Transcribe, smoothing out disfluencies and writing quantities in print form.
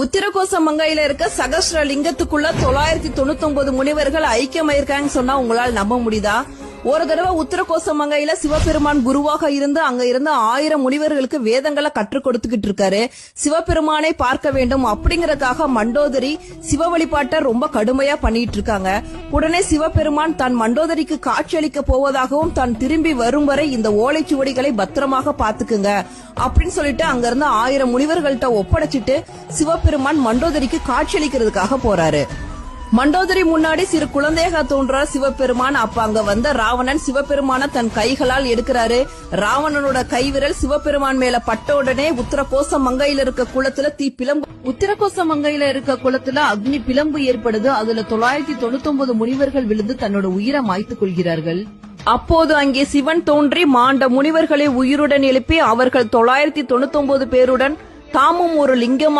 உத்திரகோச மங்கையில இருக்க சகஸ்ர லிங்கத்துக்குள்ள 999 முனிவர்கள் ஐக்கியமாயிருக்காங்க சொன்னா உங்களால் நம்ப முடியுதா? ஒரு தடவை உத்திரகோச மங்கையில சிவபெருமான் குருவாக இருந்து அங்க இருந்த 1000 முனிவர்களுக்கு வேதங்களை கற்றுக் கொடுத்துக்கிட்டு இருக்காரு. சிவபெருமானை பார்க்க வேண்டும் அப்படிங்கறதுக்காக மண்டோதரி சிவ வழிபாட்டை ரொம்ப கடுமையா பண்ணிட்டு இருக்காங்க. உடனே சிவபெருமான் தான் மண்டோதரிக்கு காட்சியளிக்க போவதாகவும் தான் திரும்பி வரும் வரை இந்த ஓலைச்சுவடிகளை பத்திரமாக பாத்துக்குங்க அப்படின்னு சொல்லிட்டு அங்க இருந்த 1000 முனிவர்கள்ட்ட ஒப்படைச்சிட்டு சிவபெருமான் மண்டோதரிக்கு காட்சியளிக்கிறதுக்காக போறாரு. மண்டோதரி முன்னாடி சிறு குழந்தையாக தோன்றார் சிவபெருமான். அப்ப அங்க வந்த ராவணன் சிவபெருமான தன் கைகளால் எடுக்கிறாரு. ராவணனோட கைவிரல் சிவபெருமான் மேல பட்ட உடனே உத்தரகோச மங்கையில இருக்க குளத்துல தீ பிளம்பு உத்தரகோச மங்கையில இருக்க குளத்துல அக்னி பிளம்பு ஏற்படுது. அதுல 999 முனிவர்கள் விழுந்து தன்னோட உயிரை மாய்த்துக் கொள்கிறார்கள். அப்போது அங்கே சிவன் தோன்றி மாண்ட முனிவர்களை உயிருடன் எழுப்பி அவர்கள் 999 பேருடன் தாமும் ஒரு லிங்கமாக